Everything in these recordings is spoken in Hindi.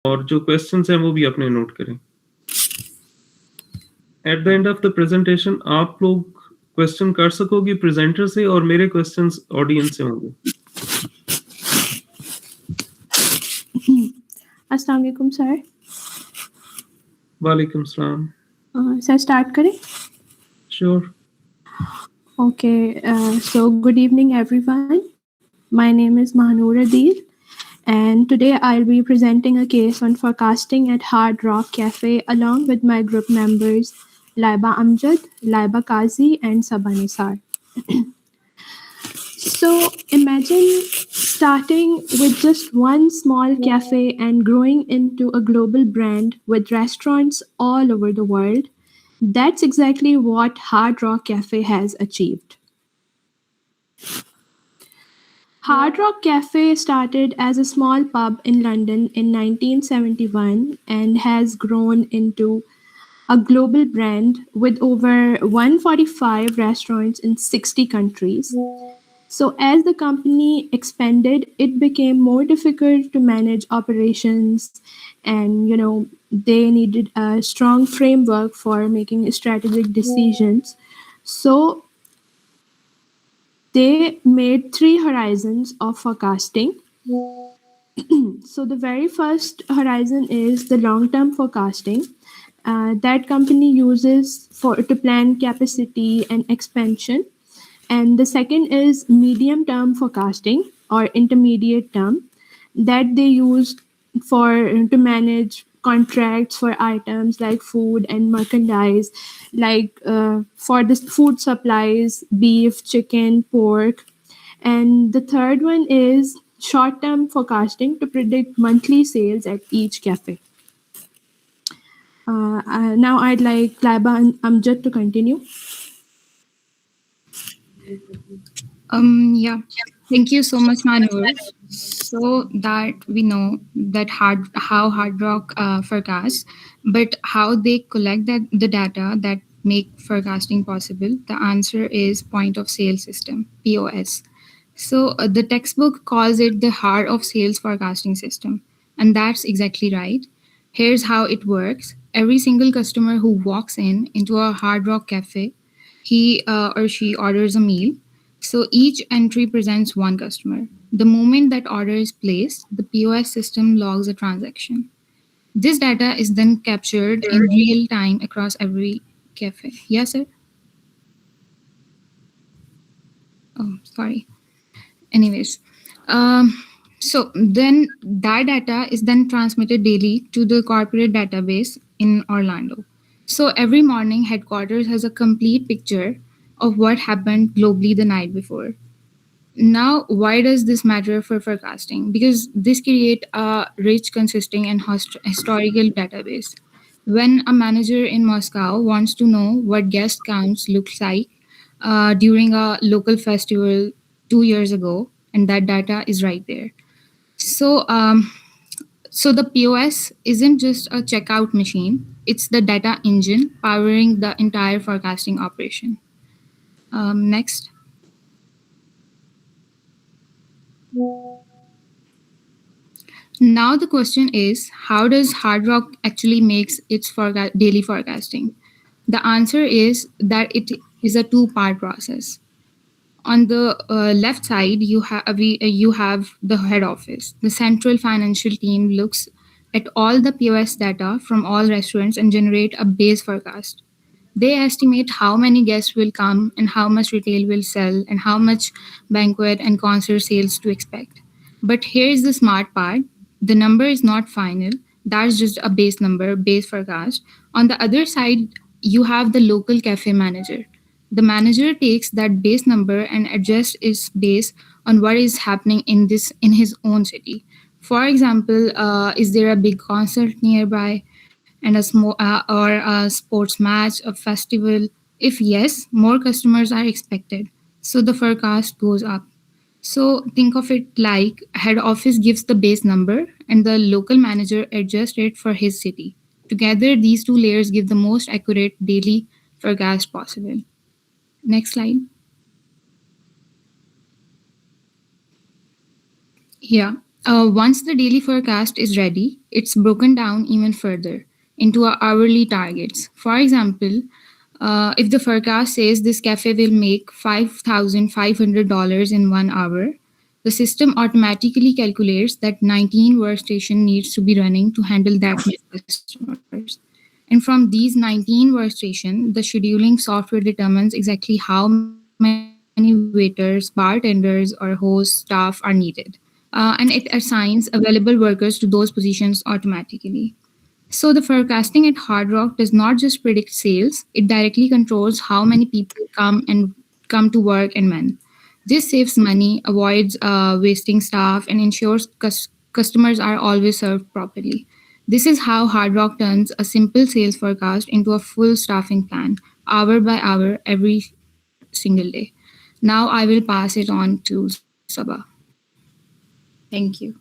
और जो क्वेश्चंस हैं वो भी अपने नोट करें। At the end of the presentation आप लोग क्वेश्चन कर सकोगे प्रेजेंटर से और मेरे क्वेश्चंस ऑडियंस से होंगे। अस्सलाम वालेकुम सर। वालेकुम सलाम। सर स्टार्ट करें? Sure. Okay, so good evening everyone. My name is Mahanur Adil and today I'll be presenting a case on forecasting at Hard Rock Cafe along with my group members Laiba Amjad, Laiba Kazi and Sabah Nisar. So imagine starting with just one small cafe and growing into a global brand with restaurants all over the world. That's exactly what Hard Rock Cafe has achieved. Hard Rock Cafe started as a small pub in London in 1971 and has grown into a global brand with over 145 restaurants in 60 countries. So, as the company expanded, it became more difficult to manage operations, and they needed a strong framework for making strategic decisions. So, they made three horizons of forecasting. So, the very first horizon is the long term forecasting. That company uses for to plan capacity and expansion. And the second is medium term forecasting or intermediate term that they use for to manage contracts for items like food and merchandise, like for the food supplies, beef, chicken, pork. And the third one is short term forecasting to predict monthly sales at each cafe. Now I'd like Laiba and Amjad to continue. Yeah. Thank you so much, Manur. So that we know that how Hard Rock forecasts, but how they collect the data that make forecasting possible. The answer is point of sale system (POS). So the textbook calls it the heart of sales forecasting system, and that's exactly right. Here's how it works: every single customer who walks into a Hard Rock cafe, he or she orders a meal. So each entry presents one customer. The moment that order is placed, the POS system logs a transaction. This data is then captured in real time across every cafe. Yes, sir? Oh, sorry. Anyways, so then that data is then transmitted daily to the corporate database in Orlando. So every morning, headquarters has a complete picture of what happened globally the night before. Now, why does this matter for forecasting? Because this create a rich, consistent, and historical database. When a manager in Moscow wants to know what guest counts looks like during a local festival 2 years ago, and that data is right there. So, so the POS isn't just a checkout machine; it's the data engine powering the entire forecasting operation. Next. Now the question is, how does Hard Rock actually makes its daily forecasting? The answer is that it is a two-part process. On the left side, you have the head office. The central financial team looks at all the POS data from all restaurants and generate a base forecast. They estimate how many guests will come and how much retail will sell and how much banquet and concert sales to expect. But here's the smart part: the number is not final, that's just a base number, base forecast. On the other side, you have the local cafe manager. The manager takes that base number and adjusts its based on what is happening in his own city. For example, is there a big concert nearby, and or a sports match, a festival? If yes, more customers are expected, so the forecast goes up. So think of it like head office gives the base number and the local manager adjusts it for his city. Together, these two layers give the most accurate daily forecast possible. Next slide. Yeah. Once the daily forecast is ready, it's broken down even further into our hourly targets. For example, if the forecast says this cafe will make $5,500 in 1 hour, the system automatically calculates that 19 workstation needs to be running to handle that many customers. And from these 19 workstations, the scheduling software determines exactly how many waiters, bartenders, or host staff are needed. And it assigns available workers to those positions automatically. So the forecasting at Hard Rock does not just predict sales, it directly controls how many people come to work and when. This saves money, avoids wasting staff, and ensures customers are always served properly. This is how Hard Rock turns a simple sales forecast into a full staffing plan, hour by hour, every single day. Now I will pass it on to Sabah. Thank you.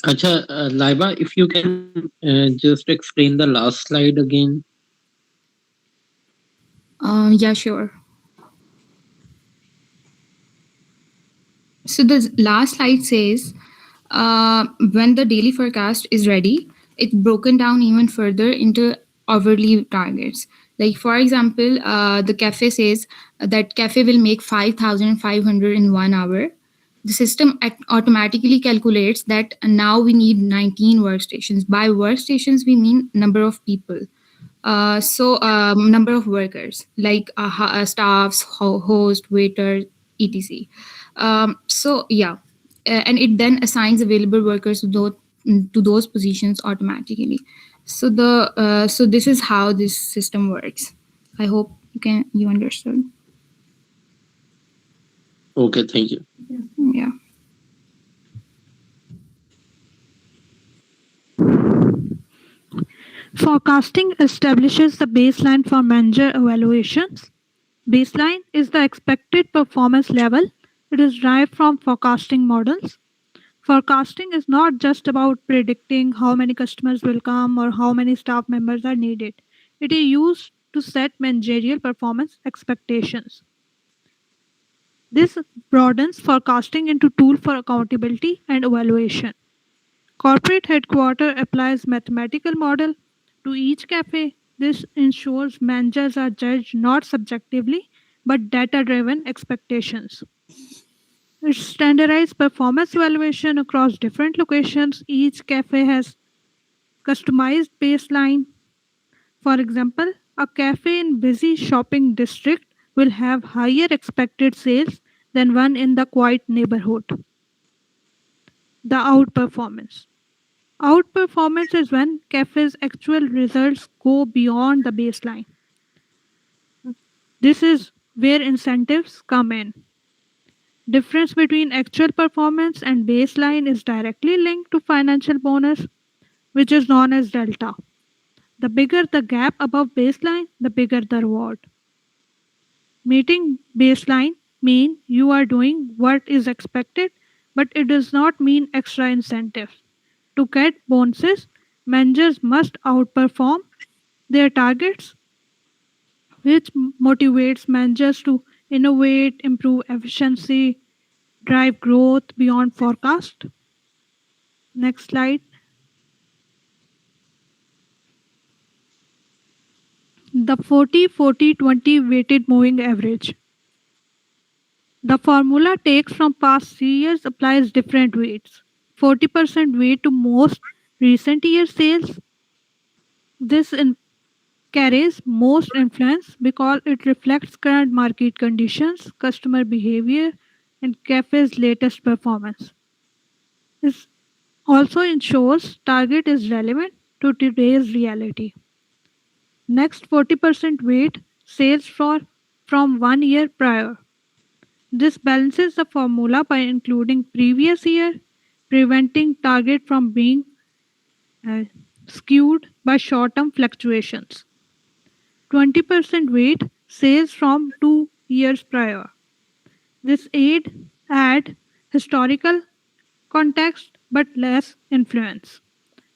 Acha, Laiba, if you can just explain the last slide again. Yeah, sure. So the last slide says when the daily forecast is ready, it's broken down even further into hourly targets. Like for example, the cafe says that cafe will make 5,500 in 1 hour. The system automatically calculates that now we need 19 workstations. By workstations, we mean number of people. Number of workers like staffs, host, waiter, etc. And it then assigns available workers to those positions automatically. So this is how this system works. I hope you understood. Okay, thank you. Yeah. Forecasting establishes the baseline for manager evaluations. Baseline is the expected performance level. It is derived from forecasting models. Forecasting is not just about predicting how many customers will come or how many staff members are needed. It is used to set managerial performance expectations. This broadens forecasting into tool for accountability and evaluation. Corporate headquarters applies mathematical model to each cafe. This ensures managers are judged not subjectively but data-driven expectations. It's standardized performance evaluation across different locations. Each cafe has customized baseline. For example, a cafe in busy shopping district will have higher expected sales than one in the quiet neighborhood. The outperformance. Outperformance is when cafes' actual results go beyond the baseline. This is where incentives come in. Difference between actual performance and baseline is directly linked to financial bonus, which is known as delta. The bigger the gap above baseline, the bigger the reward. Meeting baseline mean you are doing what is expected, but it does not mean extra incentives. To get bonuses, managers must outperform their targets, which motivates managers to innovate, improve efficiency, drive growth beyond forecast. Next slide. The 40-40-20 weighted moving average. The formula takes from past 3 years, applies different weights. 40% weight to most recent year sales. This carries most influence because it reflects current market conditions, customer behavior, and cafe's latest performance. It also ensures target is relevant to today's reality. Next 40% weight sales from 1 year prior. This balances the formula by including previous year, preventing target from being uh, skewed by short-term fluctuations. 20% weight sales from 2 years prior. This add historical context but less influence.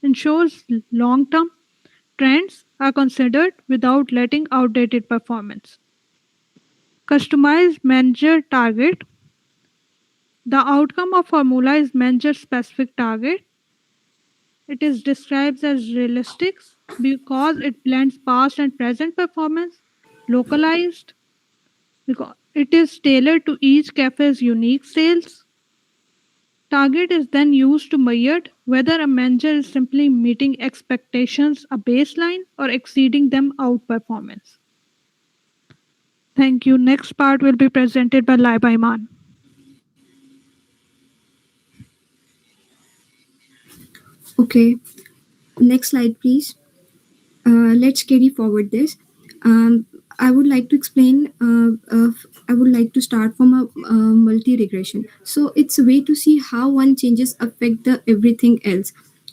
Ensures long-term trends are considered without letting outdated performance. Customized manager target. The outcome of formula is manager specific target. It is described as realistic because it blends past and present performance, localized because it is tailored to each cafe's unique sales. Target is then used to measure whether a manager is simply meeting expectations, a baseline, or exceeding them outperformance. Thank you. Next part will be presented by Laiba Iman. Okay, next slide, please. Let's carry forward this. I would like to explain. I would like to start from a multi-regression. So it's a way to see how one changes affect the everything else.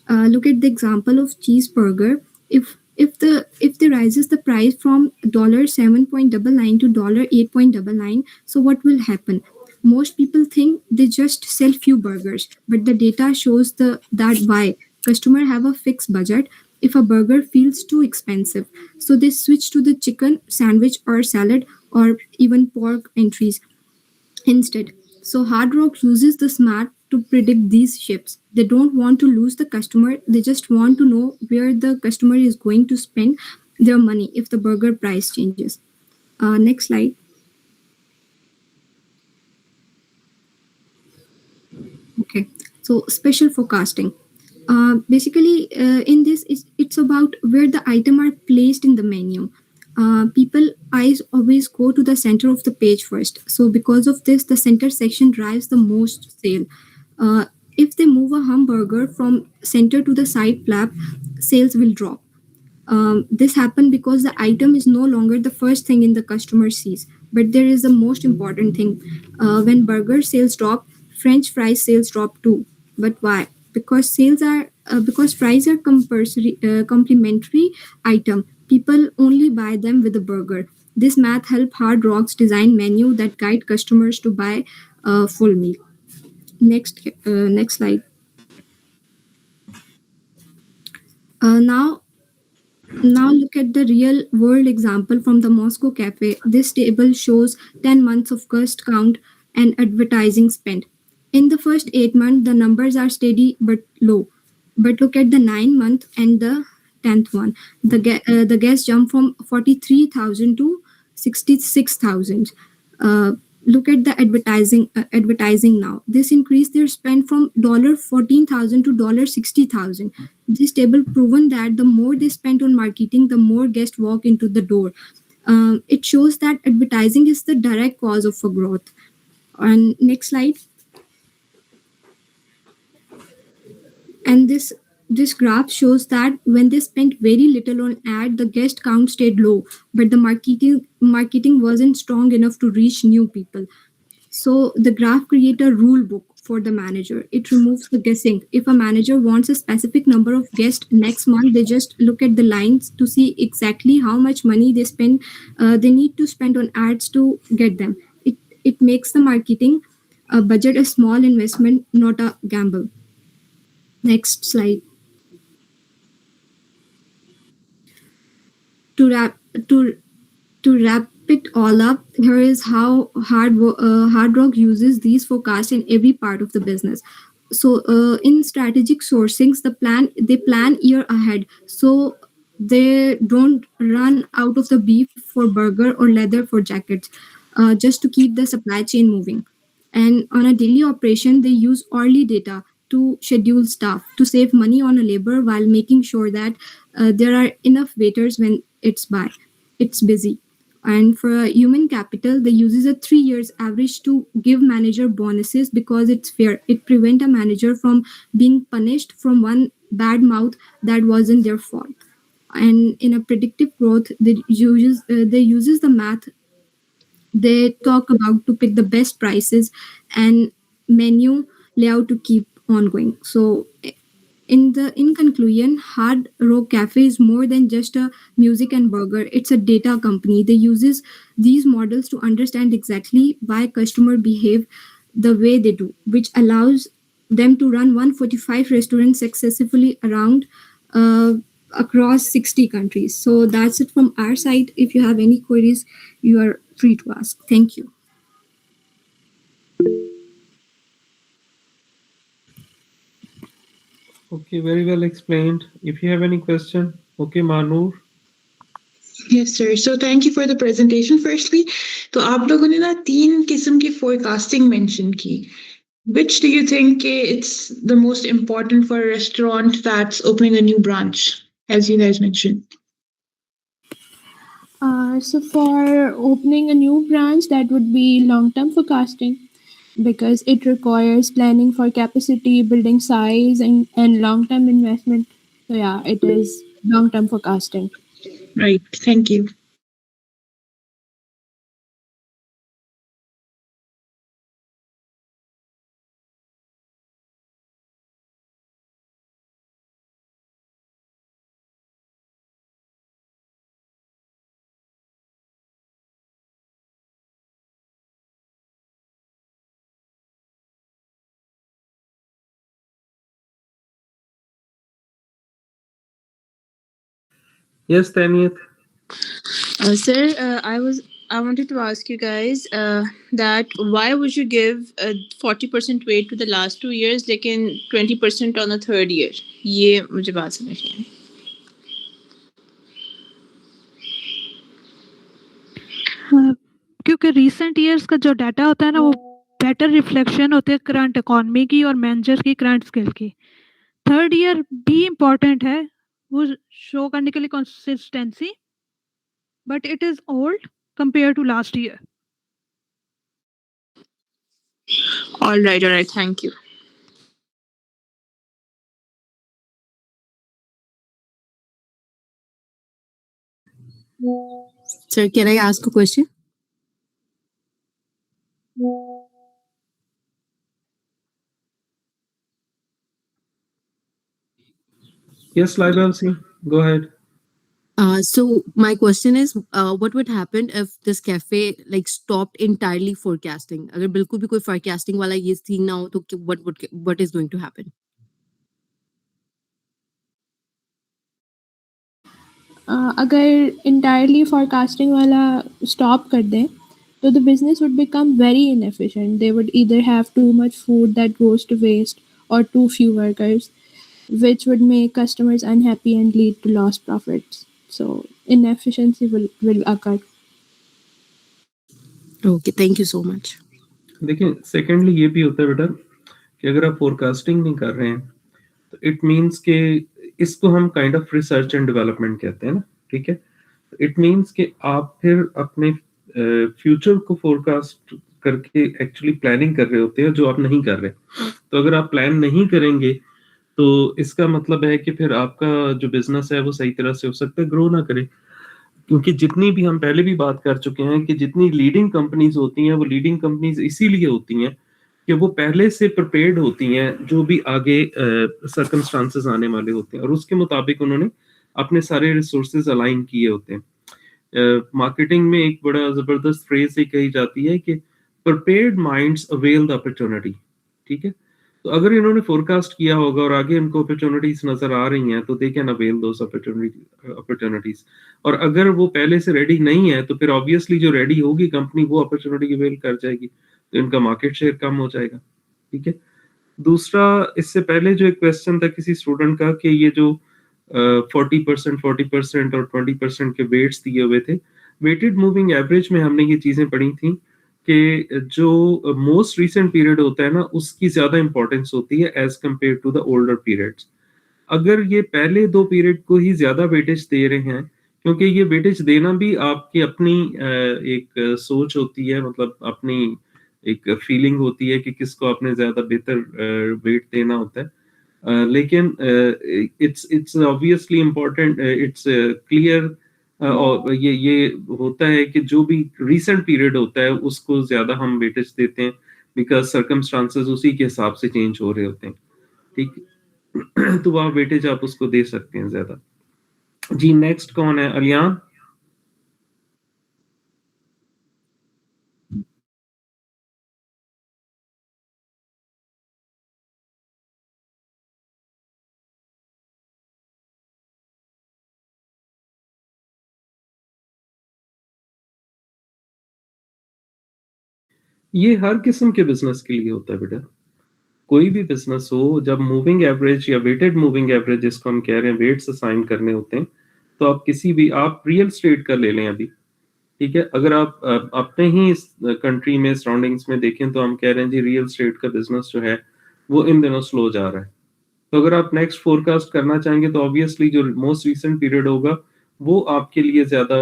Look at the example of cheeseburger. If they rises the price from $7.99 to $8.99, so what will happen? Most people think they just sell few burgers, but the data shows that why customer have a fixed budget if a burger feels too expensive, so they switch to the chicken sandwich or salad or even pork entries instead. So Hard Rock uses the smart to predict these shifts. They don't want to lose the customer, they just want to know where the customer is going to spend their money if the burger price changes. Next slide. Okay, so special forecasting. In this, it's about where the item are placed in the menu. People eyes always go to the center of the page first. So because of this, the center section drives the most sale. If they move a hamburger from center to the side flap, sales will drop. This happened because the item is no longer the first thing in the customer sees. But there is a most important thing. When burger sales drop, French fries sales drop too. But why? Because fries are compulsory complimentary item. People only buy them with a burger. This math help Hard Rock's design menu that guide customers to buy a full meal. Next slide. Now look at the real world example from the Moscow cafe. This table shows 10 months of guest count and advertising spent. In the first 8 months, the numbers are steady but low. But look at the 9 month and the 10th one. The guests jump from 43,000 to 66,000. Look at the advertising now. This increased their spend from $14,000 to $60,000. This table proven that the more they spend on marketing, the more guests walk into the door. It shows that advertising is the direct cause of a growth. And next slide. And this graph shows that when they spent very little on ad, the guest count stayed low, but the marketing wasn't strong enough to reach new people. So the graph create a rule book for the manager. It removes the guessing. If a manager wants a specific number of guests next month, they just look at the lines to see exactly how much money they spend. They need to spend on ads to get them. It makes the marketing budget a small investment, not a gamble. Next slide. To wrap it all up, here is how Hard Rock uses these forecasts in every part of the business. So in strategic sourcings, they plan year ahead, so they don't run out of the beef for burger or leather for jackets, just to keep the supply chain moving. And on a daily operation, they use hourly data to schedule staff to save money on a labor while making sure that there are enough waiters when it's busy. And for human capital, they uses a 3 years average to give manager bonuses because it's fair. It prevent a manager from being punished from one bad mouth that wasn't their fault. And in a predictive growth, they uses the math they talk about to pick the best prices and menu layout to keep on going. So in conclusion, Hard Rock Cafe is more than just a music and burger. It's a data company. They uses these models to understand exactly why customer behave the way they do, which allows them to run 145 restaurants successfully around uh, across 60 countries. So that's it from our side. If you have any queries, you are free to ask. Thank you. Okay, very well explained. If you have any question, okay, Manur. Yes, sir. So thank you for the presentation. Firstly, तो आप लोगों ने ना तीन किस्म की forecasting mention की. Which do you think it's the most important for a restaurant that's opening a new branch, as you guys mentioned? So for opening a new branch, that would be long-term forecasting because it requires planning for capacity, building size, and long-term investment. So yeah, it is long-term forecasting. Right. Thank you. Yes, Taniyat. Sir, I wanted to ask you guys that why would you give 40% weight to the last 2 years, लेकिन 20% on the third year? ये मुझे बात समझ नहीं आई. क्योंकि रिसेंट ईयर्स का जो डाटा होता है ना, वो बेटर रिफ्लेक्शन होते हैं करंट इकोनॉमी की और मैनेजर की करंट स्किल की. थर्ड ईयर भी इम्पोर्टेंट है वो शो करने के लिए consistency, but it is old compare to last year. All right. Thank you. Sir, can I ask a question? Yes, Laibal Singh, go ahead. So my question is, what would happen if this cafe like stopped entirely forecasting? अगर बिल्कुल भी कोई forecasting वाला ये thing ना हो तो what is going to happen? अगर entirely forecasting वाला stop कर दें, so the business would become very inefficient. They would either have too much food that goes to waste or too few workers, which would make customers unhappy and lead to lost profits. So inefficiency will occur. Okay, thank you so much. देखिए, सेकेंडली ये भी होता है बेटा कि अगर आप फोरकास्टिंग नहीं कर रहे हैं तो इट मीन्स कि इसको हम kind of research and development कहते हैं ना, ठीक है. इट मीन्स कि आप फिर अपने फ्यूचर को फोरकास्ट करके एक्चुअली प्लानिंग कर रहे होते हैं जो आप नहीं कर रहे. तो अगर आप प्लान नहीं करेंगे तो इसका मतलब है कि फिर आपका जो बिजनेस है वो सही तरह से हो सकता है ग्रो ना करे, क्योंकि जितनी भी हम पहले भी बात कर चुके हैं कि जितनी लीडिंग कंपनीज होती हैं वो लीडिंग कंपनीज इसीलिए होती हैं कि वो पहले से प्रिपेयर्ड होती हैं जो भी आगे सर्कमस्टांसेस आने वाले होते हैं और उसके मुताबिक उन्होंने अपने सारे रिसोर्सेज अलाइन किए होते हैं. मार्केटिंग में एक बड़ा जबरदस्त फ्रेज ये कही जाती है कि prepared minds avail the opportunity. ठीक है, तो अगर इन्होंने फोरकास्ट किया होगा और आगे इनको अपॉर्चुनिटीज नजर आ रही हैं तो they can avail those opportunities. और अगर वो पहले से रेडी नहीं है तो फिर ऑब्वियसली जो रेडी होगी कंपनी वो अपॉर्चुनिटी अवेल कर जाएगी, तो इनका मार्केट शेयर कम हो जाएगा. ठीक है. दूसरा, इससे पहले जो एक क्वेश्चन था किसी स्टूडेंट का कि ये जो 40% और 20% के वेट्स दिए हुए थे, वेटेड मूविंग एवरेज में हमने ये चीजें पढ़ी थी कि जो मोस्ट रिसेंट पीरियड होता है ना उसकी ज्यादा इंपॉर्टेंस होती है as compare to the older periods. अगर ये पहले दो पीरियड को ही ज्यादा वेटेज दे रहे हैं, क्योंकि ये वेटेज देना भी आपकी अपनी एक सोच होती है, मतलब अपनी एक फीलिंग होती है कि किसको आपने ज्यादा बेहतर वेट देना होता है. लेकिन it's obviously important, it's clear, और ये होता है कि जो भी रीसेंट पीरियड होता है उसको ज्यादा हम वेटेज देते हैं बिकॉज सर्कमस्टांसेस उसी के हिसाब से चेंज हो रहे होते हैं. ठीक. तो वह वेटेज आप उसको दे सकते हैं ज्यादा. जी, नेक्स्ट कौन है? अलियान. ये हर किस्म के बिजनेस के लिए होता है बेटा. कोई भी बिजनेस हो, जब मूविंग एवरेज या वेटेड मूविंग एवरेज जिसको हम कह रहे हैं वेट्स असाइन करने होते हैं, तो आप किसी भी आप रियल स्टेट का ले लें अभी, ठीक है, अगर आप अपने ही कंट्री में सराउंडिंग्स में देखें तो हम कह रहे हैं जी रियल स्टेट का बिजनेस जो है वो इन दिनों स्लो जा रहा है। तो अगर आप नेक्स्ट फोरकास्ट करना चाहेंगे तो ऑब्वियसली जो मोस्ट रिसेंट पीरियड होगा वो आपके लिए ज्यादा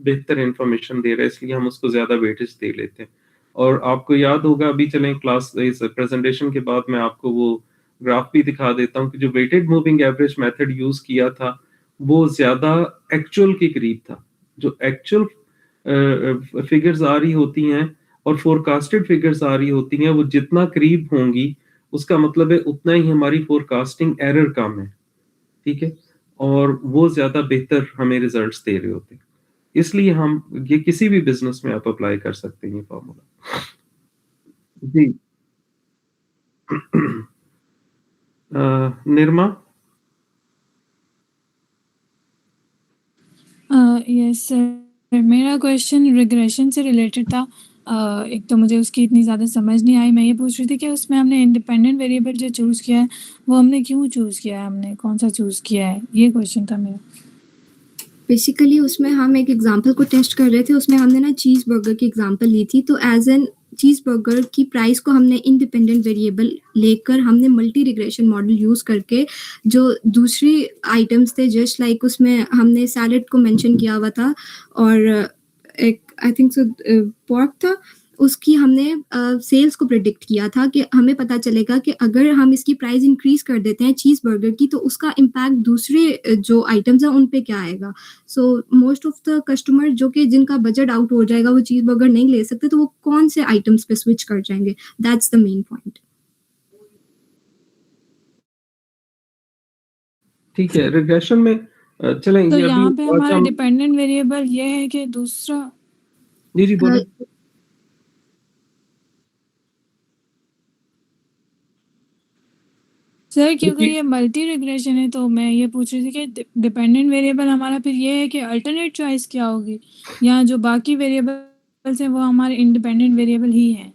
बेहतर इंफॉर्मेशन दे रहा है, इसलिए हम उसको ज्यादा वेटेज दे लेते हैं। और आपको याद होगा, अभी चलें क्लास इस प्रेजेंटेशन के बाद मैं आपको वो ग्राफ भी दिखा देता हूँ कि जो weighted moving average method use किया था वो ज्यादा एक्चुअल के करीब था। जो एक्चुअल फिगर्स आ रही होती हैं और फोरकास्टेड फिगर्स आ रही होती हैं, वो जितना करीब होंगी उसका मतलब है उतना ही हमारी फोरकास्टिंग एरर कम है, ठीक है, और वो ज्यादा बेहतर हमें रिजल्ट्स दे रहे होते हैं। इसलिए हम ये किसी भी बिजनेस में आप अप्लाई कर सकते हैं ये फॉर्मूला। जी निर्मा। यस सर, मेरा क्वेश्चन रिग्रेशन से रिलेटेड था। एक तो मुझे उसकी इतनी ज़्यादा समझ नहीं आई। मैं ये पूछ रही थी कि उसमें हमने इंडिपेंडेंट वेरिएबल जो चूज़ किया है वो हमने क्यों चूज़ किया है, हमने कौन सा चूज़ किया है, ये क्वेश्चन था मेरा। बेसिकली उसमें हम एक एग्जांपल को टेस्ट कर रहे थे, उसमें हमने ना चीज़ बर्गर की एग्जांपल ली थी। तो एज एन चीज़ बर्गर की प्राइस को हमने इंडिपेंडेंट वेरिएबल लेकर हमने मल्टी रिग्रेशन मॉडल यूज़ करके जो दूसरी आइटम्स थे जस्ट लाइक उसमें हमने सैलड को मेंशन किया हुआ था और एक आई थिंक सो पोर्क था, उसकी हमने सेल्स को प्रेडिक्ट किया था कि हमें पता चलेगा कि अगर हम इसकी प्राइस इंक्रीज कर देते हैं चीज़ बर्गर की तो उसका इम्पैक्ट दूसरे जो आइटम्स हैं उन पे क्या आएगा। So most of the customer जो कि जिनका बजट आउट हो जाएगा वो चीज़ बर्गर नहीं ले सकते, तो वो कौन से आइटम्स पे स्विच कर जाएंगे। That's the main point. ठीक है, रिग्रेशन में चलें तो ये यहाँ अभी पे आज हमारा हम डिपेंडेंट वेरिएबल ये है कि दूसरा। जी जी बोलो। सर क्योंकि देखिए ये मल्टी रिग्रेशन है तो मैं ये पूछ रही थी कि डिपेंडेंट वेरिएबल हमारा फिर ये है कि अल्टरनेट चॉइस क्या होगी, या जो बाकी वेरिएबल्स हैं वो हमारे इंडिपेंडेंट वेरिएबल ही हैं।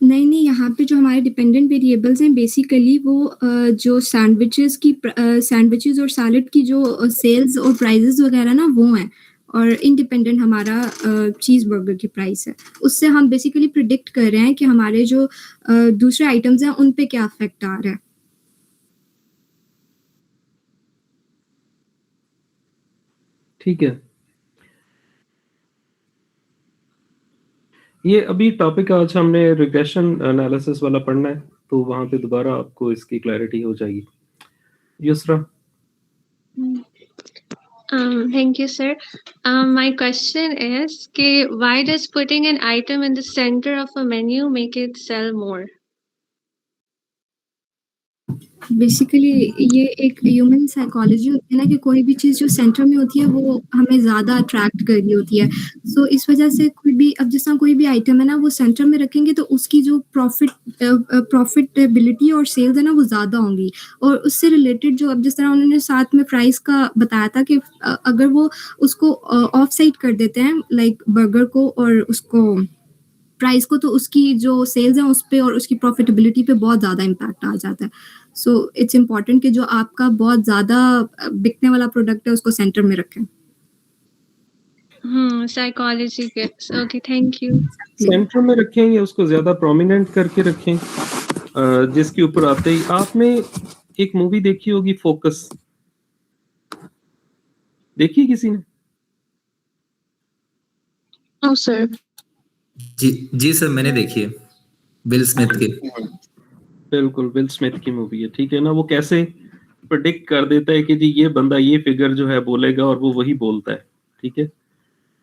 नहीं, यहाँ पे जो हमारे डिपेंडेंट वेरिएबल्स हैं बेसिकली वो जो सैंडविचेस और सैलड की जो सेल्स और प्राइसेस वगैरह ना वो हैं, और इंडिपेंडेंट हमारा चीज़ बर्गर की प्राइस है। उससे हम बेसिकली प्रिडिक्ट कर रहे हैं कि हमारे जो दूसरे आइटम्स हैं उन पे क्या इफेक्ट आ रहा है। ठीक है, ये अभी टॉपिक आज हमने रिग्रेशन एनालिसिस वाला पढ़ना है, तो वहां पे दोबारा आपको इसकी क्लैरिटी हो जाएगी। Yusra. Thank you, sir. My question is, why does putting an item in the center of a menu make it sell more? Basically ये एक ह्यूमन साइकोलॉजी होती है ना कि कोई भी चीज़ जो सेंटर में होती है वो हमें ज़्यादा अट्रैक्ट कर रही होती है। सो इस वजह से कोई भी अब जिस तरह कोई भी आइटम है ना वो सेंटर में रखेंगे तो उसकी जो प्रॉफिटेबिलिटी और सेल्स है ना वो ज़्यादा होंगी। और उससे रिलेटेड जो अब जिस तरह उन्होंने साथ में प्राइस का बताया था कि अगर वो उसको ऑफ साइड कर देते हैं लाइक बर्गर को और उसको प्राइस को, तो उसकी जो सेल्स हैं उस पे और उसकी प्रॉफिटेबिलिटी पे बहुत ज़्यादा इम्पैक्ट आ जाता है। सो इट्स इम्पोर्टेंट कि जो आपका बहुत ज़्यादा बिकने वाला प्रोडक्ट है उसको सेंटर में रखें। Psychology gets. Okay, thank you. Centre में रखें या उसको ज्यादा प्रोमिनेंट करके रखें, जिसके ऊपर आते ही आपने एक मूवी देखी होगी फोकस, देखी किसी ने? Oh, sir. जी सर, मैंने देखी है, विल स्मिथ की। बिल्कुल विल स्मिथ की मूवी है, ठीक है ना। वो कैसे प्रेडिक्ट कर देता है कि जी ये बंदा ये फिगर जो है बोलेगा और वो वही बोलता है, ठीक है,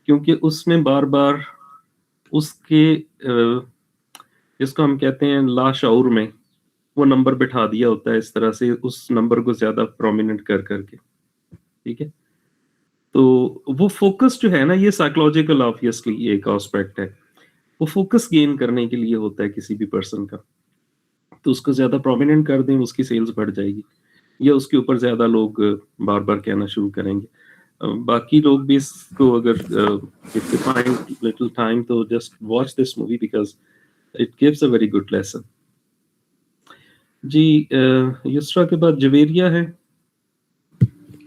क्योंकि उसमें बार बार उसके जिसको हम कहते हैं लाशऊर में वो नंबर बिठा दिया होता है इस तरह से, उस नंबर को ज्यादा प्रोमिनेंट कर करके, ठीक है। तो वो फोकस जो है ना, ये साइकोलॉजिकल ऑब्वियसली एक एस्पेक्ट है, वो फोकस गेन करने के लिए होता है किसी भी पर्सन का। तो उसको ज्यादा प्रोमिनेंट कर दें, उसकी सेल्स बढ़ जाएगी या उसके ऊपर ज्यादा लोग बार बार कहना शुरू करेंगे। बाकी लोग भी इसको अगर if you find little time तो just watch this movie because it gives a very good lesson. जी युसरा के बाद जवेरिया है।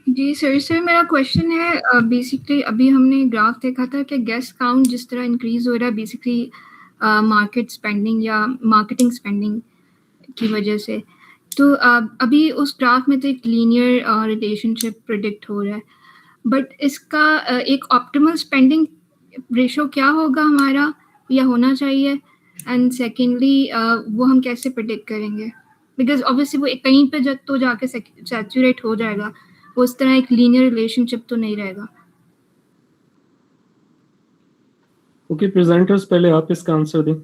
जी सर मेरा क्वेश्चन है बेसिकली अभी हमने ग्राफ देखा था कि गेस्ट काउंट जिस तरह इंक्रीज हो रहा है बेसिकली मार्केट स्पेंडिंग या मार्केटिंग स्पेंडिंग की वजह से, तो अभी उस ग्राफ में तो एक लीनियर रिलेशनशिप प्रिडिक्ट हो रहा है, बट इसका एक ऑप्टिमल स्पेंडिंग रेशो क्या होगा हमारा या होना चाहिए, एंड सेकेंडली वो हम कैसे प्रिडिक्ट करेंगे, बिकॉज ऑब्वियसली वो कहीं पे जब तो जाके सैचुरेट हो जाएगा, वो उस तरह एक लीनियर रिलेशनशिप तो नहीं रहेगा। ओके प्रेजेंटर्स पहले आप इसका आंसर दें।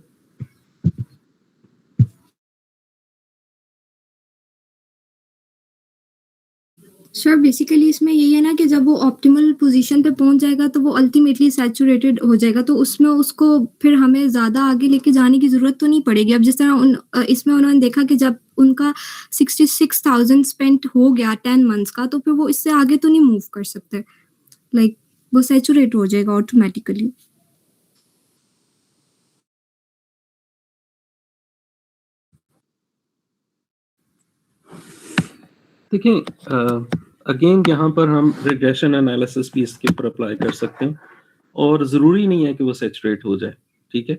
सर बेसिकली इसमें यही है ना कि जब वो ऑप्टिमल पोजीशन पे पहुंच जाएगा तो वो अल्टीमेटली सैचुरेटेड हो जाएगा, तो उसमें उसको फिर हमें ज़्यादा आगे लेके जाने की ज़रूरत तो नहीं पड़ेगी। अब जिस तरह इसमें उन्होंने देखा कि जब उनका 66,000 स्पेंट हो गया 10 मंथ्स का, तो फिर वो इससे आगे तो नहीं मूव कर सकते, लाइक वो सैचुरेट हो जाएगा ऑटोमेटिकली। देखिए अगेन यहाँ पर हम रिग्रेशन एनालिसिस भी इसके ऊपर अप्लाई कर सकते हैं और ज़रूरी नहीं है कि वो सैचुरेट हो जाए, ठीक है।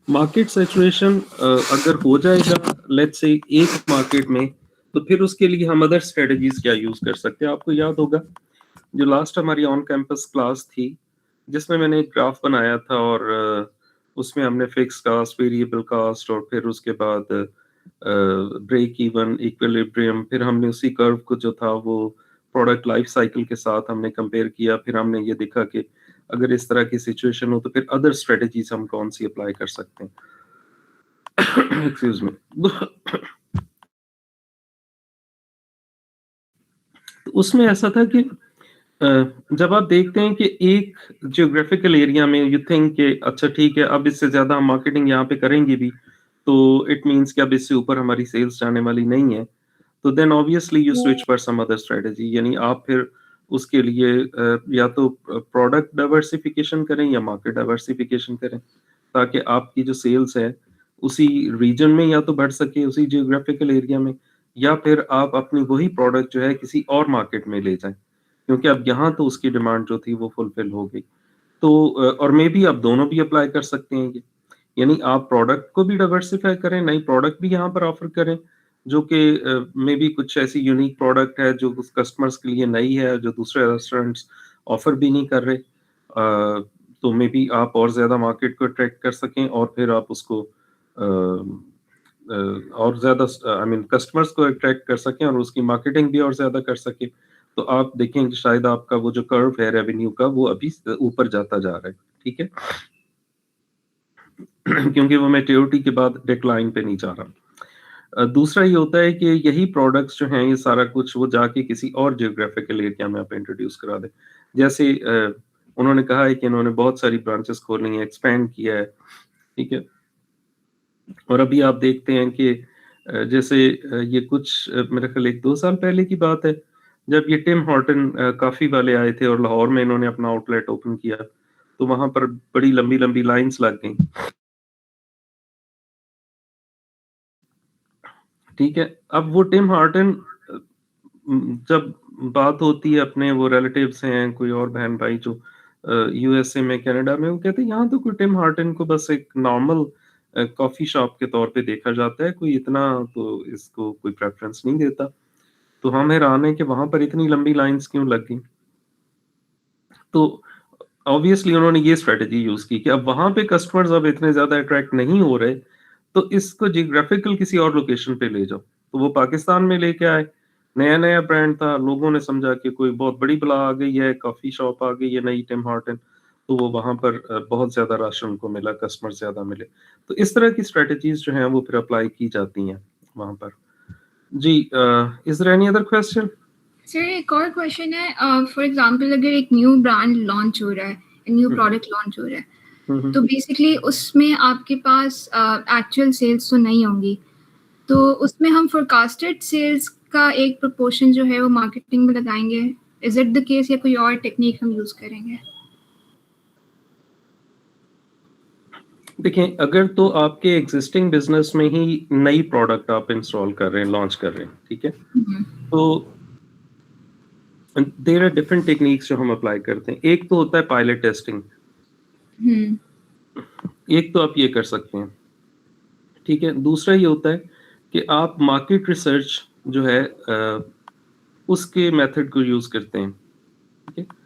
मार्केट सैचुरेशन अगर हो जाएगा लेट्स से एक मार्केट में, तो फिर उसके लिए हम अदर स्ट्रेटजीज क्या यूज कर सकते हैं। आपको याद होगा जो लास्ट हमारी ऑन कैंपस क्लास थी जिसमें मैंने एक ग्राफ बनाया था और उसमें हमने फिक्स कास्ट, वेरिएबल कास्ट और फिर उसके बाद ब्रेक इवन, इक्विलिब्रियम, फिर हमने उसी कर्व को जो था वो प्रोडक्ट लाइफ साइकिल के साथ हमने कंपेयर किया। फिर हमने ये देखा कि अगर इस तरह की सिचुएशन हो तो फिर अदर स्ट्रेटजीज हम कौन सी अप्लाई कर सकते हैं। Excuse me. तो उसमें ऐसा था कि जब आप देखते हैं कि एक जियोग्राफिकल एरिया में यू थिंक कि अच्छा ठीक है अब इससे ज्यादा हम मार्केटिंग यहाँ पे करेंगे भी, तो इट मींस कि अब इससे ऊपर हमारी सेल्स जाने वाली नहीं है, तो then obviously you switch for some other strategy. यानी आप फिर उसके लिए या तो प्रोडक्ट डाइवर्सिफिकेशन करें या मार्केट डाइवर्सिफिकेशन करें, ताकि आपकी जो सेल्स है उसी रीजन में या तो बढ़ सके उसी जियोग्राफिकल एरिया में, या फिर आप अपनी वही प्रोडक्ट जो है किसी और मार्केट में ले जाएं, क्योंकि अब यहाँ तो उसकी डिमांड जो थी वो फुलफिल हो गई। तो और मे बी आप दोनों भी अप्लाई कर सकते हैं ये, यानी आप प्रोडक्ट को भी डाइवर्सिफाई करें, नई प्रोडक्ट भी यहाँ पर ऑफर करें जो कि मे बी कुछ ऐसी यूनिक प्रोडक्ट है जो कस्टमर्स के लिए नई है जो दूसरे रेस्टोरेंट्स ऑफर भी नहीं कर रहे, तो मे बी आप और ज्यादा मार्केट को अट्रैक्ट कर सकें और फिर आप उसको और ज्यादा आई मीन कस्टमर्स को अट्रैक्ट कर सकें और उसकी मार्केटिंग भी और ज्यादा कर सकें। तो आप देखें कि शायद आपका वो जो कर्व है रेवेन्यू का वो अभी ऊपर जाता जा रहा है, ठीक है। क्योंकि वो मैच्योरिटी के बाद डिक्लाइन पे नहीं जा रहा। दूसरा ये होता है कि यही प्रोडक्ट्स जो हैं ये सारा कुछ वो जाके किसी और जियोग्राफिकल एरिया में आप इंट्रोड्यूस करा दें। जैसे उन्होंने कहा है कि इन्होंने बहुत सारी ब्रांचेस खोलनी है, एक्सपेंड किया है, ठीक है। और अभी आप देखते हैं कि जैसे ये कुछ मेरे ख्याल 1-2 साल पहले की बात है जब ये टिम हॉर्टन काफी वाले आए थे और लाहौर में इन्होंने अपना आउटलेट ओपन किया, तो वहां पर बड़ी लंबी लंबी लाइंस लग गई, ठीक है। अब वो टिम हार्टन जब बात होती है अपने वो रिलेटिव्स हैं कोई और बहन भाई जो यूएसए में, कनाडा में, वो कहते हैं यहाँ तो कोई टिम हार्टन को बस एक नॉर्मल कॉफी शॉप के तौर पे देखा जाता है, कोई इतना तो इसको कोई प्रेफरेंस नहीं देता। तो हम हैरान है कि वहां पर इतनी लंबी लाइंस क्यों लग गई। तो ऑब्वियसली उन्होंने ये स्ट्रेटजी यूज की कि अब वहां पे कस्टमर्स अब इतने ज्यादा अट्रैक्ट नहीं हो रहे, तो इसको जियोग्राफिकल किसी और लोकेशन पे ले जाओ। तो वो पाकिस्तान में लेके आए, नया नया ब्रांड था, लोगों ने समझा कि कोई बहुत बड़ी बला आ गई है, कॉफी शॉप आ गई है नई टिम हॉर्टन, तो वो वहां पर बहुत ज्यादा रश उनको मिला, कस्टमर ज्यादा मिले। तो इस तरह की स्ट्रेटजीज जो हैं वो फिर अप्लाई की जाती हैं वहां पर। जी is there any other question? Sir एक और क्वेश्चन है, फॉर एग्जांपल अगर एक न्यू ब्रांड लॉन्च हो रहा है, न्यू प्रोडक्ट लॉन्च हो रहा है, तो बेसिकली उसमें आपके पास एक्चुअल सेल्स तो नहीं होंगी, तो उसमें हम फोरकास्टेड सेल्स का एक प्रोपोर्शन जो है वो मार्केटिंग में लगाएंगे, इज इट द केस, या कोई और टेक्निक हम यूज करेंगे? देखें, अगर तो आपके एग्जिस्टिंग बिजनेस में ही नई प्रोडक्ट आप इंस्टॉल कर रहे हैं, लॉन्च कर रहे हैं, ठीक है, तो देयर आर डिफरेंट टेक्निक्स जो हम अप्लाई करते हैं। एक तो होता है पायलट टेस्टिंग, एक तो आप ये कर सकते हैं, ठीक है। दूसरा ये होता है कि आप मार्केट रिसर्च जो है उसके मेथड को यूज करते हैं, ठीक है।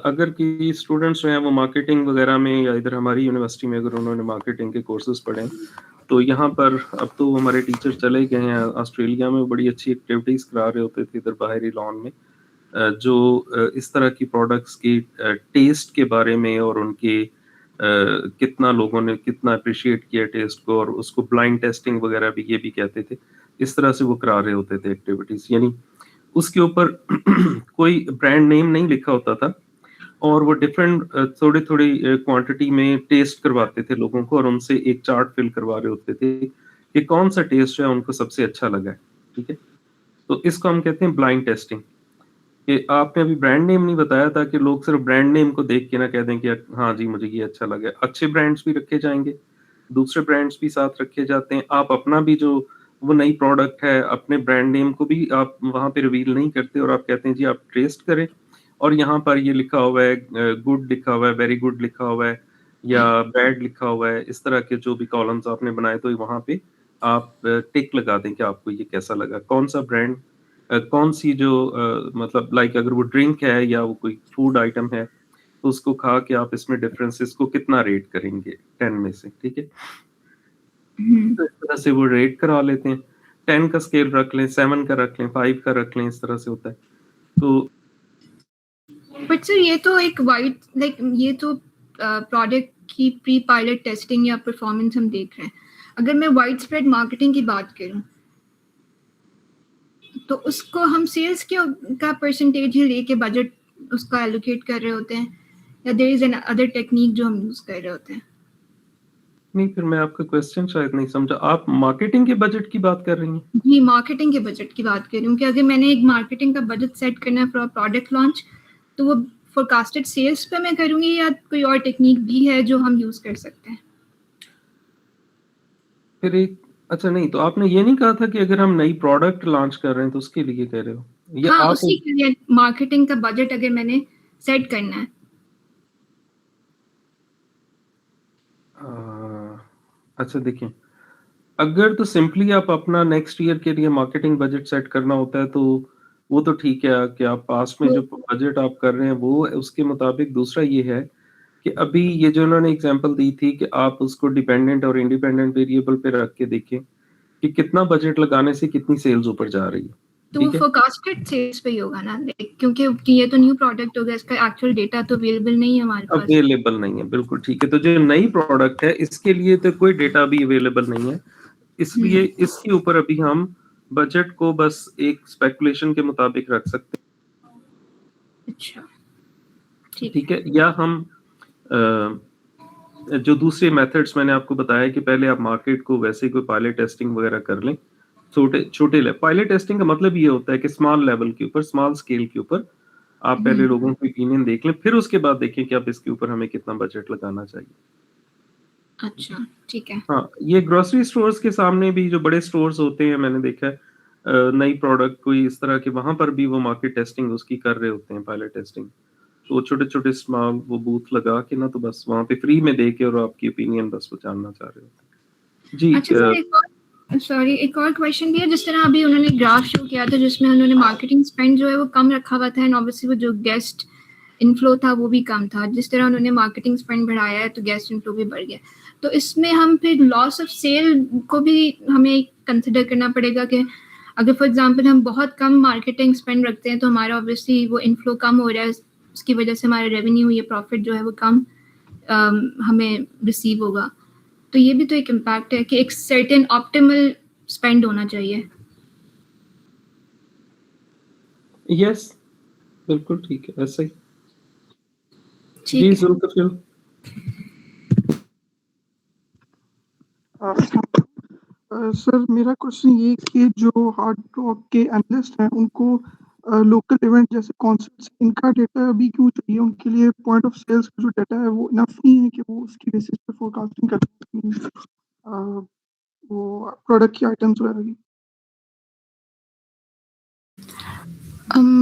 अगर कि स्टूडेंट्स जो हैं वो मार्केटिंग वगैरह में या इधर हमारी यूनिवर्सिटी में अगर उन्होंने मार्केटिंग के कोर्सेज पढ़े हैं, तो यहाँ पर अब तो हमारे टीचर चले गए हैं ऑस्ट्रेलिया में, बड़ी अच्छी एक्टिविटीज करा रहे होते थे इधर बाहरी लॉन में, जो इस तरह की प्रोडक्ट्स की टेस्ट के बारे में और उनके कितना लोगों ने कितना अप्रिशिएट किया टेस्ट को, और उसको ब्लाइंड टेस्टिंग वगैरह भी ये भी कहते थे, इस तरह से वो करा रहे होते थे एक्टिविटीज। यानी उसके ऊपर कोई ब्रांड नेम नहीं लिखा होता था, और वो डिफरेंट थोड़ी थोड़ी क्वांटिटी में टेस्ट करवाते थे लोगों को, और उनसे एक चार्ट फिल करवा रहे होते थे कि कौन सा टेस्ट है उनको सबसे अच्छा लगा है, ठीक है। तो इसको हम कहते हैं ब्लाइंड टेस्टिंग। कि आपने अभी ब्रांड नेम नहीं बताया था कि लोग सिर्फ ब्रांड नेम को देख के ना कह दें कि हाँ जी मुझे ये अच्छा लगा। अच्छे ब्रांड्स भी रखे जाएंगे, दूसरे ब्रांड्स भी साथ रखे जाते हैं। आप अपना भी जो वो नई प्रोडक्ट है, अपने ब्रांड नेम को भी आप वहां पे रिवील नहीं करते, और आप कहते हैं जी आप टेस्ट करें, और यहाँ पर ये लिखा हुआ है, गुड लिखा हुआ है, वेरी गुड लिखा हुआ है, या बैड लिखा हुआ है, इस तरह के जो भी कॉलम्स आपने बनाए, तो वहां पे आप टिक लगा दें कि आपको ये कैसा लगा, कौन सा ब्रांड, कौन सी जो मतलब लाइक अगर वो ड्रिंक है या वो कोई फूड आइटम है, तो उसको खा के आप इसमें डिफरेंसेस को कितना रेट करेंगे 10 में से, ठीक है। तो इस तरह से वो रेट करा लेते हैं, 10 का स्केल रख लें, 7 का रख लें, 5 का रख लें, इस तरह से होता है। तो बट सर ये तो एक वाइड ये तो प्रोडक्ट की प्री पायलट टेस्टिंग या परफॉर्मेंस हम देख रहे हैं। अगर मैं वाइड स्प्रेड मार्केटिंग की बात करूं, तो उसको हम सेल्स का परसेंटेज ही लेके बजट उसका एलोकेट कर रहे होते हैं, या there is an other technique जो हम यूज कर रहे होते हैं? नहीं, फिर मैं आपका क्वेश्चन शायद नहीं समझा। आप मार्केटिंग के बजट की बात कर रही हैं? जी, मार्केटिंग के बजट की बात कर रही हूँ कि अगर मैंने एक मार्केटिंग का बजट सेट करना है फॉर प्रोडक्ट लॉन्च, तो वो फोरकास्टेड सेल्स पे मैं करूंगी, या कोई और टेक्निक भी है जो हम यूज कर सकते हैं? फिर एक अच्छा, नहीं तो आपने ये नहीं कहा था कि अगर हम नई प्रोडक्ट लॉन्च कर रहे हैं तो उसके लिए कह रहे हो, या हाँ, आप उसी के लिए मार्केटिंग का बजट अगर मैंने सेट करना है। अच्छा देखिए, अगर तो सिंपली आप अपना नेक्स्ट ईयर के लिए मार्केटिंग बजट सेट करना होता है, तो वो तो ठीक है कि आप पास में जो बजट आप कर रहे हैं वो उसके मुताबिक। दूसरा ये है कि अभी ये जो उन्होंने एग्जांपल दी थी कि आप उसको डिपेंडेंट और इंडिपेंडेंट वेरिएबल पे रख के देखें कि कितना बजट लगाने से कितनी सेल्स ऊपर जा रही है, तो वो ठीक है। फोरकास्टेड सेल्स पे ही होगा ना, क्योंकि ये तो न्यू प्रोडक्ट हो गया, इसका एक्चुअल डेटा तो अवेलेबल नहीं है हमारे पास। अवेलेबल नहीं है, बिल्कुल ठीक है। तो जो नई प्रोडक्ट है इसके लिए तो कोई डेटा भी अवेलेबल नहीं है, इसलिए इसके ऊपर अभी हम बजट को बस एक स्पेकुलेशन के मुताबिक रख सकते हैं। अच्छा, ठीक है। या हम जो दूसरे मेथड्स मैंने आपको बताया कि पहले आप मार्केट को वैसे कोई पायलट टेस्टिंग वगैरह कर लें, छोटे पायलट टेस्टिंग का मतलब ये होता है कि स्मॉल लेवल के ऊपर, स्मॉल स्केल के ऊपर आप पहले लोगों की ओपिनियन देख लें, फिर उसके बाद देखें कि आप इसके ऊपर हमें कितना बजट लगाना चाहिए। अच्छा, ठीक है। हाँ, ये ग्रोसरी स्टोर्स के सामने भी जो बड़े स्टोर्स होते हैं, मैंने देखा है नई प्रोडक्ट कोई इस तरह के, वहां पर भी वो मार्केट टेस्टिंग उसकी कर रहे होते हैं, पायलट टेस्टिंग। तो छोटे छोटे स्मॉल वो बूथ लगा के ना, तो बस वहां पे फ्री में दे के और आपकी ओपिनियन बस वो जानना चाह रहे होते हैं जी। अच्छा सर, एक और क्वेश्चन भी है। जिस तरह अभी उन्होंने ग्राफ शो किया था जिसमें उन्होंने मार्केटिंग स्पेंड जो है वो कम रखा हुआ था, एंड ऑब्वियसली वो जो गेस्ट इनफ्लो था वो भी कम था। जिस तरह उन्होंने मार्केटिंग स्पेंड बढ़ाया है तो गेस्ट इनफ्लो भी बढ़ गया। तो इसमें हम फिर लॉस ऑफ सेल को भी हमें कंसिडर करना पड़ेगा कि अगर फॉर एग्जांपल हम बहुत कम मार्केटिंग स्पेंड रखते हैं तो हमारा ऑब्वियसली वो इनफ्लो कम हो रहा है, उसकी वजह से हमारा रेवेन्यू या प्रॉफिट जो है वो कम हमें रिसीव होगा। तो ये भी तो एक इम्पैक्ट है कि एक सर्टेन ऑप्टिमल स्पेंड होना चाहिए। यस, बिल्कुल ठीक है, ऐसा ही जी। जुल्फिल। सर मेरा क्वेश्चन ये कि जो हार्ड रॉक के एनालिस्ट हैं उनको लोकल इवेंट जैसे कॉन्सर्ट्स, इनका डेटा अभी क्यों चाहिए? उनके लिए पॉइंट ऑफ सेल्स का जो डेटा है वो इनफ नहीं है कि वो उसकी बेसिस पे फोरकास्टिंग कर सकें वो प्रोडक्ट की आइटम्स वगैरह की।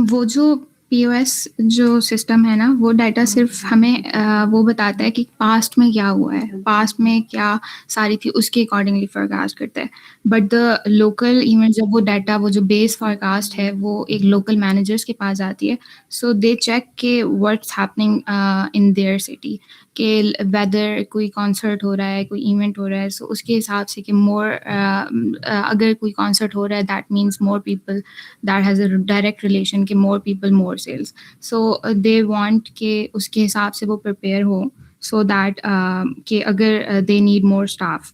वो जो पीओएस जो सिस्टम है ना, वो डाटा सिर्फ हमें वो बताता है कि पास्ट में क्या हुआ है, पास्ट में क्या सारी थी, उसके अकॉर्डिंगली फोरकास्ट करता है। बट द लोकल इवेंट, जब वो डाटा, वो जो बेस फोरकास्ट है, वो एक लोकल मैनेजर्स के पास आती है, सो दे चेक के what's happening in their city, कि वेदर कोई कॉन्सर्ट हो रहा है, कोई इवेंट हो रहा है, सो उसके हिसाब से कि मोर अगर कोई कॉन्सर्ट हो रहा है, that means more people, that has a direct relation कि more people more sales. So they want के उसके हिसाब से वो प्रिपेयर हो, सो दैट कि अगर दे नीड मोर स्टाफ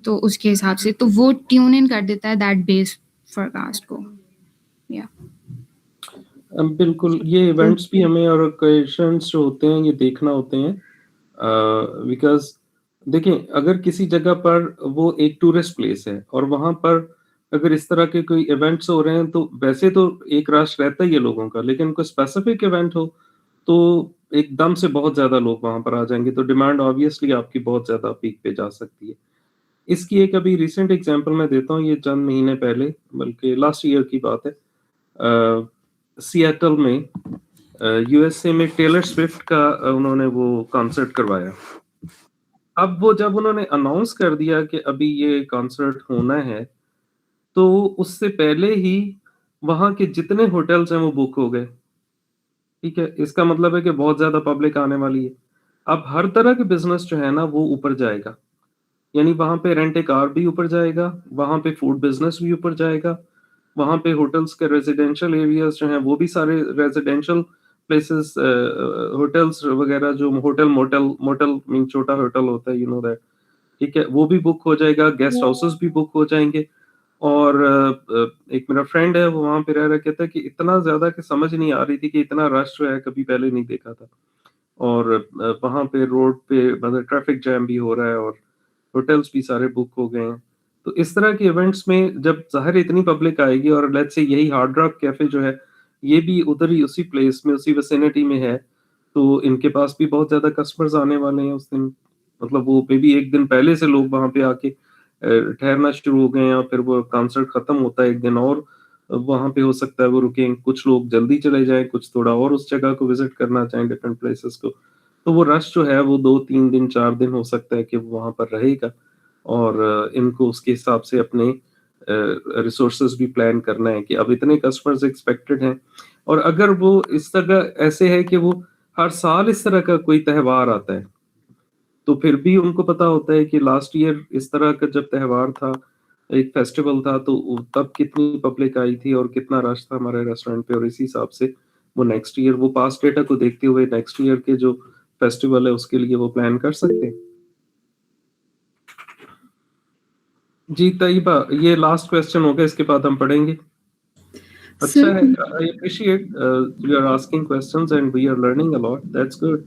तो उसके हिसाब से तो वो ट्यून इन कर देता है दैट बेस फोरकास्ट को। या बिल्कुल, ये इवेंट्स भी हमें और ओकेशंस जो होते हैं ये देखना होते हैं, बिकॉज़ देखें, अगर किसी जगह पर वो एक टूरिस्ट प्लेस है और वहाँ पर अगर इस तरह के कोई इवेंट्स हो रहे हैं, तो वैसे तो एक रश रहता ही है लोगों का, लेकिन कोई स्पेसिफिक इवेंट हो तो एकदम से बहुत ज़्यादा लोग वहाँ पर आ जाएँगे, तो डिमांड ऑब्वियसली आपकी बहुत ज़्यादा पीक पे जा सकती है। इसकी एक अभी रिसेंट एग्ज़ाम्पल मैं देता हूँ, ये चंद महीने पहले, बल्कि लास्ट ईयर की बात है। सिएटल में यूएसए में टेलर स्विफ्ट का उन्होंने वो कॉन्सर्ट करवाया। अब वो जब उन्होंने अनाउंस कर दिया कि अभी ये कॉन्सर्ट होना है, तो उससे पहले ही वहाँ के जितने होटल्स हैं वो बुक हो गए। ठीक है? इसका मतलब है कि बहुत ज़्यादा पब्लिक आने वाली है। अब हर तरह के बिज़नेस जो है ना वो ऊपर जाएगा। यानी वहाँ पे रेंट ए कार भी ऊपर जाएगा, वहाँ पे फूड बिज़नेस भी ऊपर जाएगा, वहाँ पे होटल्स के रेज़िडेंशियल एरियाज़ जो हैं वो भी सारे रेज़िडेंशियल प्लेसेस, होटल्स वगैरह, जो मोटल मीन छोटा होटल होता है, यू नो दैट, ठीक है? वो भी बुक हो जाएगा, गेस्ट हाउसेस भी बुक हो जाएँगे। और एक मेरा फ्रेंड है, वो वहाँ पे रह रहा, कहता है कि इतना ज़्यादा कि समझ नहीं आ रही थी कि इतना रश जो है कभी पहले नहीं देखा था। और वहाँ पे रोड पे मतलब ट्रैफिक जैम भी हो रहा है और होटल्स भी सारे बुक हो गए हैं। तो इस तरह के इवेंट्स में जब ज़ाहिर इतनी पब्लिक आएगी, और लेट्स से यही हार्ड रॉक कैफ़े जो है, ये भी उधर ही उसी प्लेस में, उसी विसिनिटी में है, तो इनके पास भी बहुत ज़्यादा कस्टमर्स आने वाले हैं उस दिन। मतलब वो मे बी 1 दिन पहले से लोग वहाँ पे आके ठहरना शुरू हो गए हैं, और फिर वो कॉन्सर्ट खत्म होता है 1 दिन और वहाँ पे हो सकता है वो रुकें। कुछ लोग जल्दी चले जाएँ, कुछ थोड़ा और उस जगह को विज़िट करना चाहें, डिफरेंट प्लेसेस को। तो वो रश जो है वो 2-3 दिन, 4 दिन हो सकता है कि वो वहाँ पर रहेगा, और इनको उसके हिसाब से अपने रिसोर्सेज़ भी प्लान करना है कि अब इतने कस्टमर्स एक्सपेक्टेड हैं। और अगर वो इस तरह ऐसे है कि वो हर साल इस तरह का कोई त्योहार आता है, तो फिर भी उनको पता होता है कि लास्ट ईयर इस तरह का जब त्योहार था, एक फेस्टिवल था, तो तब कितनी पब्लिक आई थी और कितना रश था हमारे रेस्टोरेंट पे, और इसी हिसाब से वो नेक्स्ट ईयर, वो पास्ट डेटा को देखते हुए नेक्स्ट ईयर के जो फेस्टिवल है उसके लिए वो प्लान कर सकते हैं। जी तैयबा, ये लास्ट क्वेश्चन होगा, इसके बाद हम पढ़ेंगे। अच्छा है, I appreciate you are asking questions and we are learning a lot, that's good.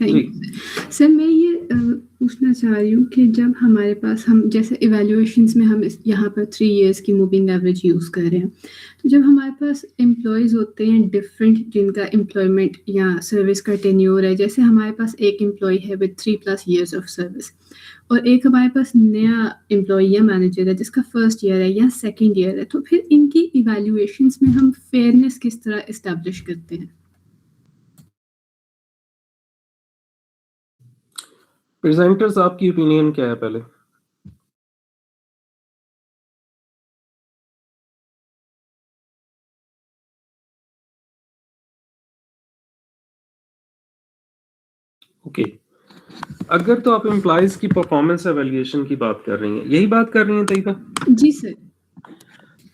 Thank sir, मैं ये पूछना चाह रही हूँ कि जब हमारे पास, हम जैसे इवैल्यूएशंस में हम यहाँ पर 3 इयर्स की मूविंग एवरेज यूज़ कर रहे हैं, तो जब हमारे पास एम्प्लॉयज़ होते हैं डिफरेंट, जिनका एम्प्लॉयमेंट या सर्विस का टेन्योर है, जैसे हमारे पास एक एम्प्लॉय है विद 3+ इयर्स ऑफ सर्विस, और एक हमारे पास नया एम्प्लॉय या मैनेजर है जिसका 1st ईयर है या 2nd ईयर है, तो फिर इनकी इवैल्यूएशंस में हम फेयरनेस किस तरह इस्टेब्लिश करते हैं? प्रेजेंटर्स, आपकी ओपिनियन क्या है पहले? ओके, अगर तो आप एम्प्लॉइज की परफॉर्मेंस एवेल्यूएशन की बात कर रही हैं, यही बात कर रही हैं तैयबा? जी सर।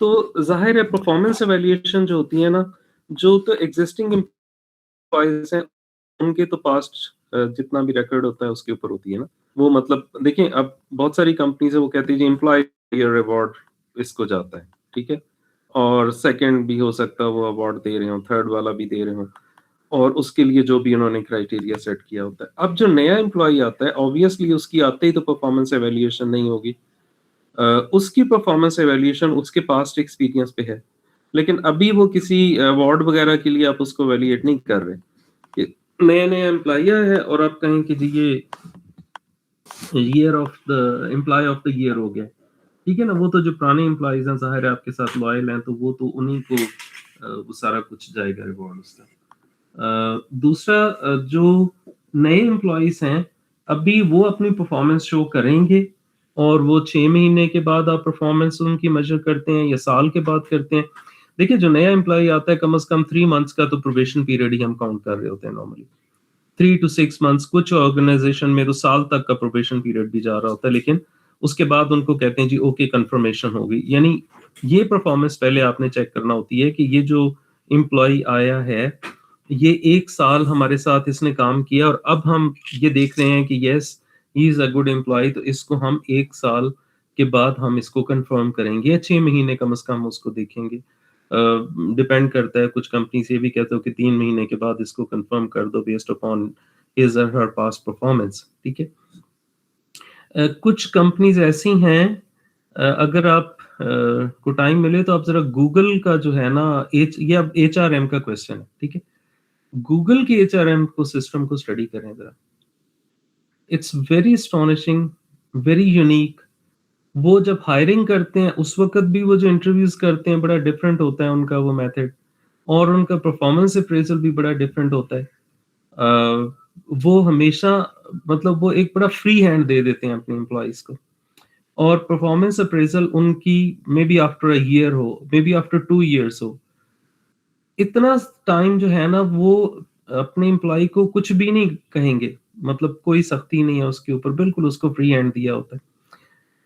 तो जाहिर है परफॉर्मेंस एवेल्यूएशन जो होती है ना, जो तो एग्जिस्टिंग एम्प्लॉइज हैं उनके तो पास्ट जितना भी रिकॉर्ड होता है उसके ऊपर होती है ना वो। मतलब देखें, अब बहुत सारी कंपनीज है वो कहती है जी एम्प्लॉय रिवॉर्ड इसको जाता है, ठीक है, और सेकंड भी हो सकता है वो अवार्ड दे रहे हो, थर्ड वाला भी दे रहे हो, और उसके लिए जो भी उन्होंने क्राइटेरिया सेट किया होता है। अब जो नया एम्प्लॉय आता है, ऑब्वियसली उसकी आते ही तो परफॉर्मेंस एवेल्यूएशन नहीं होगी, उसकी परफॉर्मेंस एवेल्यूएशन उसके पास्ट एक्सपीरियंस पे है। लेकिन अभी वो किसी अवार्ड वगैरह के लिए आप उसको वैलिडेट नहीं कर रहे कि नया एम्प्लॉय है और आप कहें कि जी ये year of the employ of the year हो गया, ठीक है ना। वो तो जो पुराने एम्प्लॉयज हैं ज़ाहिर है आपके साथ लॉयल हैं, तो वो तो उन्हीं को वो सारा कुछ जाएगा रिवॉर्ड उसका। दूसरा जो नए एम्प्लॉयज हैं अभी वो अपनी परफॉर्मेंस शो करेंगे और वो 6 महीने के बाद आप परफॉर्मेंस उनकी मेजर करते हैं या साल के बाद करते हैं। देखिए जो नया एम्प्लॉय आता है कम से कम 3 मंथ्स का तो प्रोबेशन पीरियड ही हम काउंट कर रहे होते हैं नॉर्मली, 3 to 6 मंथ्स। कुछ ऑर्गेनाइजेशन में तो साल तक का प्रोबेशन पीरियड भी जा रहा होता है, लेकिन उसके बाद उनको कहते हैं जी ओके कंफर्मेशन हो गई। यानी ये परफॉर्मेंस पहले आपने चेक करना होती है कि ये जो एम्प्लॉय आया है ये 1 साल हमारे साथ इसने काम किया और अब हम ये देख रहे हैं कि yes he is a good employ, तो इसको हम 1 साल के बाद हम इसको कंफर्म करेंगे या 6 महीने कम से कम उसको देखेंगे। डिपेंड करता है, कुछ कंपनी से भी कहते हो कि 3 महीने के बाद इसको कंफर्म कर दो बेस्ड अपॉन हिज और हर पास्ट परफॉर्मेंस, ठीक है। कुछ कंपनीज ऐसी हैं अगर आप को टाइम मिले तो आप जरा गूगल का जो है ना ये अब HRM का क्वेश्चन है, ठीक है। गूगल के HRM को सिस्टम को स्टडी करें जरा, it's very astonishing, very unique. वो जब हायरिंग करते हैं उस वक्त भी वो जो इंटरव्यूज करते हैं बड़ा डिफरेंट होता है उनका वो मेथड, और उनका परफॉर्मेंस अप्रेजल भी बड़ा डिफरेंट होता है। वो हमेशा मतलब वो एक बड़ा फ्री हैंड दे देते हैं अपने एम्प्लॉइज को, और परफॉर्मेंस अप्रेजल उनकी may be after a year हो, मे बी आफ्टर 2 years हो। इतना टाइम जो है ना वो अपने एम्प्लॉय को कुछ भी नहीं कहेंगे, मतलब कोई सख्ती नहीं है उसके ऊपर, बिल्कुल उसको फ्री हैंड दिया होता है।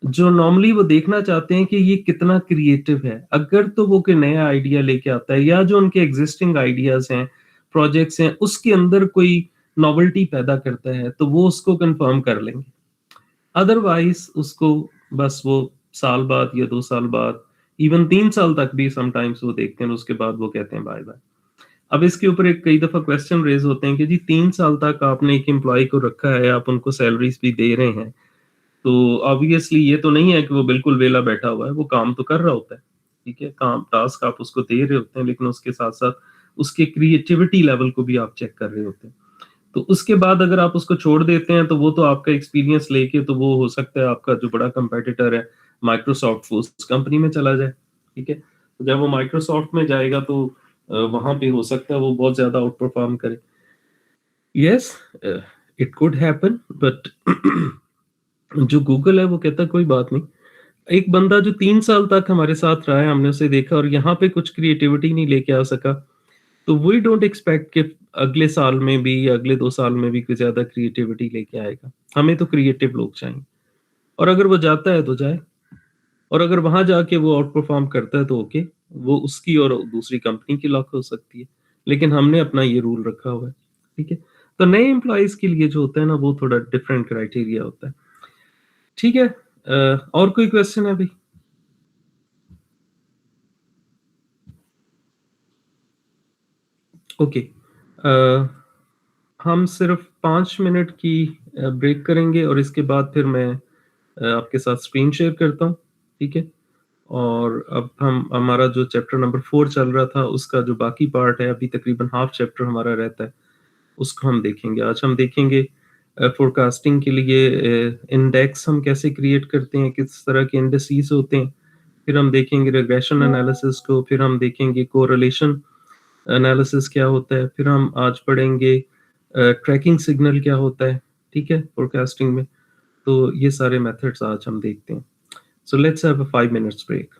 जो नॉर्मली वो देखना चाहते हैं कि ये कितना क्रिएटिव है। अगर तो वो कोई नया आइडिया लेके आता है या जो उनके एग्जिस्टिंग आइडियाज हैं, प्रोजेक्ट्स हैं, उसके अंदर कोई नॉवेल्टी पैदा करता है तो वो उसको कंफर्म कर लेंगे। अदरवाइज उसको बस वो साल बाद या 2 साल बाद, इवन 3 साल तक भी समटाइम्स वो देखते हैं, उसके बाद वो कहते हैं बाय बाय। अब इसके ऊपर एक कई दफा क्वेश्चन रेज होते हैं कि जी 3 साल तक आपने एक एम्प्लॉय को रखा है, आप उनको सैलरीज भी दे रहे हैं, तो ऑब्वियसली ये तो नहीं है कि वो बिल्कुल वेला बैठा हुआ है, वो काम तो कर रहा होता है, ठीक है। काम टास्क आप उसको दे रहे होते हैं, लेकिन उसके साथ साथ उसके क्रिएटिविटी लेवल को भी आप चेक कर रहे होते हैं। तो उसके बाद अगर आप उसको छोड़ देते हैं तो वो तो आपका एक्सपीरियंस लेके तो वो हो सकता है आपका जो बड़ा कंपेटिटर है माइक्रोसॉफ्ट वो उस कंपनी में चला जाए, ठीक है। तो जब वो माइक्रोसॉफ्ट में जाएगा तो वहां पे हो सकता है वो बहुत ज्यादा आउट परफॉर्म करे। Yes it could happen, but जो गूगल है वो कहता कोई बात नहीं। एक बंदा जो 3 साल तक हमारे साथ रहा है, हमने उसे देखा और यहाँ पे कुछ क्रिएटिविटी नहीं लेके आ सका, तो वी डोंट एक्सपेक्ट कि अगले साल में भी या अगले 2 साल में भी कोई ज्यादा क्रिएटिविटी लेके आएगा। हमें तो क्रिएटिव लोग चाहिए, और अगर वो जाता है तो जाए, और अगर वहां जाके वो आउट परफॉर्म करता है तो ओके, वो उसकी और दूसरी कंपनी की लॉक हो सकती है, लेकिन हमने अपना ये रूल रखा हुआ है, ठीक है। तो नए एम्प्लॉइज के लिए जो होता है ना वो थोड़ा डिफरेंट क्राइटेरिया होता है, ठीक है। और कोई क्वेश्चन है अभी? ओके, हम सिर्फ 5 मिनट की ब्रेक करेंगे और इसके बाद फिर मैं आपके साथ स्क्रीन शेयर करता हूँ, ठीक है। और अब हम हमारा जो चैप्टर नंबर 4 चल रहा था उसका जो बाकी पार्ट है, अभी तकरीबन हाफ चैप्टर हमारा रहता है, उसको हम देखेंगे। आज हम देखेंगे फोरकास्टिंग के लिए इंडेक्स हम कैसे क्रिएट करते हैं, किस तरह के इंडेक्सेस होते हैं, फिर हम देखेंगे रिग्रेशन एनालिसिस को, फिर हम देखेंगे कोरिलेशन एनालिसिस क्या होता है, फिर हम आज पढ़ेंगे ट्रैकिंग सिग्नल क्या होता है, ठीक है, फोरकास्टिंग में। तो ये सारे मेथड्स आज हम देखते हैं। So let's have a 5 minutes break.